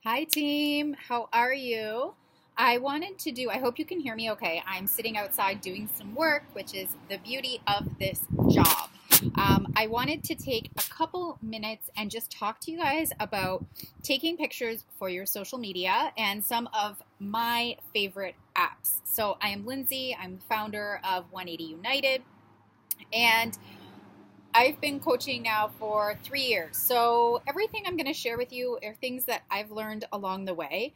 Hi, team. How are you? I hope you can hear me okay. I'm sitting outside doing some work, which is the beauty of this job. I wanted to take a couple minutes and just talk to you guys about taking pictures for your social media and some of my favorite apps. So, I am Lindsay, I'm the founder of 180 United, and I've been coaching now for 3 years. So, everything I'm going to share with you are things that I've learned along the way.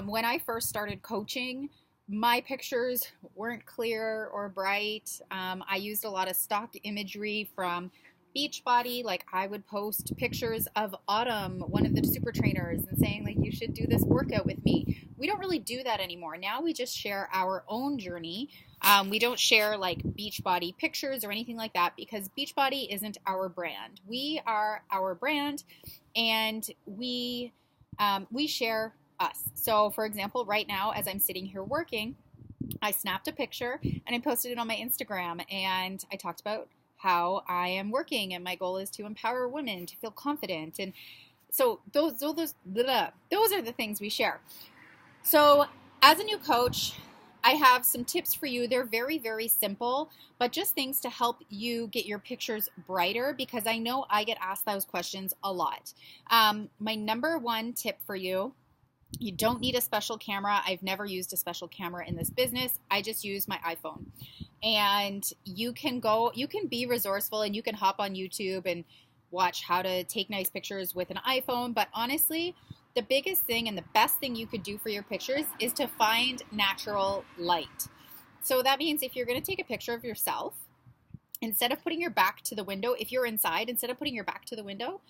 When I first started coaching, my pictures weren't clear or bright. I used a lot of stock imagery from Beachbody. Like, I would post pictures of Autumn, one of the super trainers, and saying, like, you should do this workout with me. We don't really do that anymore. Now we just share our own journey. We don't share like Beachbody pictures or anything like that because Beachbody isn't our brand. We are our brand, and we share us. So, for example, right now, as I'm sitting here working, I snapped a picture and I posted it on my Instagram, and I talked about how I am working, and my goal is to empower women to feel confident. And so those are the things we share. So, as a new coach, I have some tips for you. They're very, very simple, but just things to help you get your pictures brighter because I know I get asked those questions a lot. My number one tip for you: you don't need a special camera. I've never used a special camera in this business. I just use my iPhone. And you can be resourceful and you can hop on YouTube and watch how to take nice pictures with an iPhone. But honestly, the biggest thing and the best thing you could do for your pictures is to find natural light. So that means if you're going to take a picture of yourself, instead of putting your back to the window, if you're inside, instead of putting your back to the window,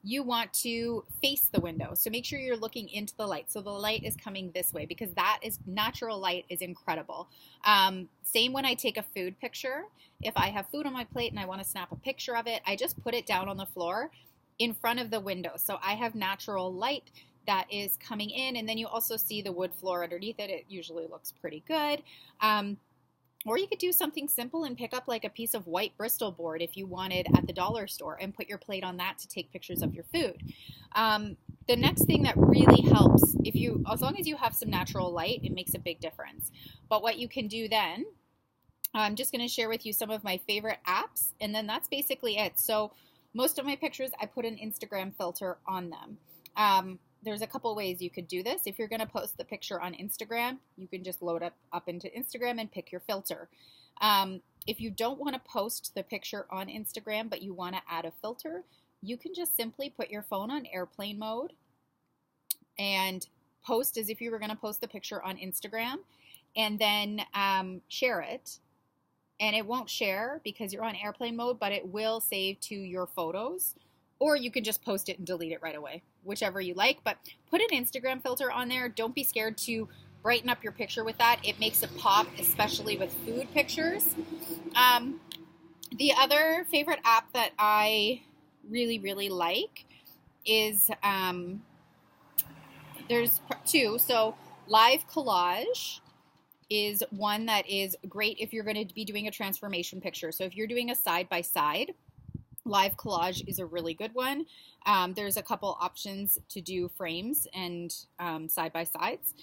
you want to face the window. So make sure you're looking into the light. So the light is coming this way because that is natural light is incredible. Same when I take a food picture. If I have food on my plate and I want to snap a picture of it, I just put it down on the floor in front of the window. So I have natural light that is coming in, and then you also see the wood floor underneath it. It usually looks pretty good. Or you could do something simple and pick up like a piece of white Bristol board if you wanted at the dollar store and put your plate on that to take pictures of your food. The next thing that really helps, as long as you have some natural light, it makes a big difference. But what you can do then, I'm just going to share with you some of my favorite apps, and then that's basically it. So most of my pictures, I put an Instagram filter on them. There's a couple ways you could do this. If you're going to post the picture on Instagram, you can just load up into Instagram and pick your filter. If you don't want to post the picture on Instagram, but you want to add a filter, you can just simply put your phone on airplane mode and post as if you were going to post the picture on Instagram, and then share it. And it won't share because you're on airplane mode, but it will save to your photos. Or you can just post it and delete it right away, whichever you like. But put an Instagram filter on there. Don't be scared to brighten up your picture with that. It makes it pop, especially with food pictures. The other favorite app that I really, really like is, there's two. So Live Collage is one that is great if you're going to be doing a transformation picture. So if you're doing a side-by-side, Live Collage is a really good one. There's a couple options to do frames and side-by-sides.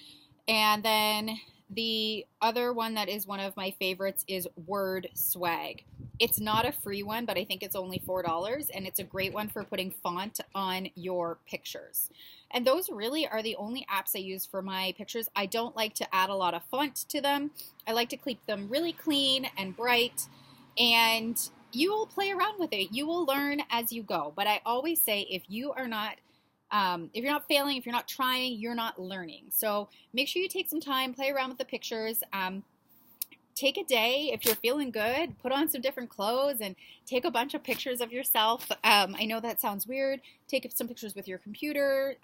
And then the other one that is one of my favorites is Word Swag. It's not a free one, but I think it's only $4, and it's a great one for putting font on your pictures. And those really are the only apps I use for my pictures. I don't like to add a lot of font to them. I like to keep them really clean and bright, and you will play around with it. You will learn as you go. But I always say if you're not failing, if you're not trying, you're not learning. So make sure you take some time, play around with the pictures. Take a day if you're feeling good, put on some different clothes and take a bunch of pictures of yourself. I know that sounds weird. Take some pictures with your computer,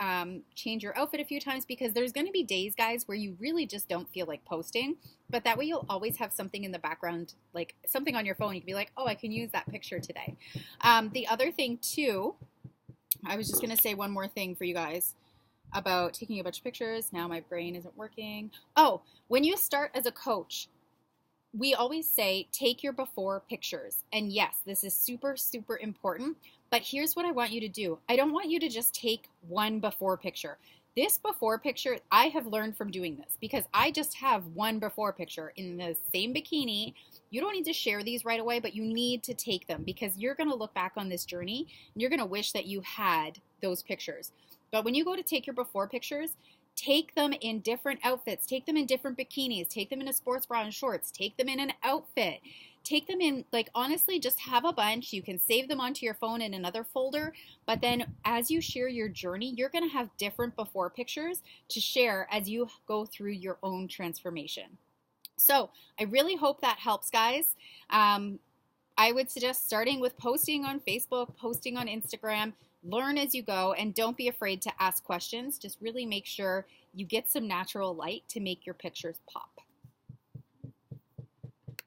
change your outfit a few times, because there's going to be days, guys, where you really just don't feel like posting. But that way you'll always have something in the background, like something on your phone. You can be like, oh, I can use that picture today. The other thing too, I was just going to say one more thing for you guys about taking a bunch of pictures. Now my brain isn't working. Oh, when you start as a coach, we always say take your before pictures. And yes, this is super, super important. But here's what I want you to do. I don't want you to just take one before picture. This before picture, I have learned from doing this because I just have one before picture in the same bikini. You don't need to share these right away, but you need to take them because you're going to look back on this journey and you're going to wish that you had those pictures. But when you go to take your before pictures, take them in different outfits, take them in different bikinis, take them in a sports bra and shorts, take them in an outfit. Take them in, like, honestly, just have a bunch. You can save them onto your phone in another folder. But then as you share your journey, you're going to have different before pictures to share as you go through your own transformation. So I really hope that helps, guys. I would suggest starting with posting on Facebook, posting on Instagram. Learn as you go, and don't be afraid to ask questions. Just really make sure you get some natural light to make your pictures pop.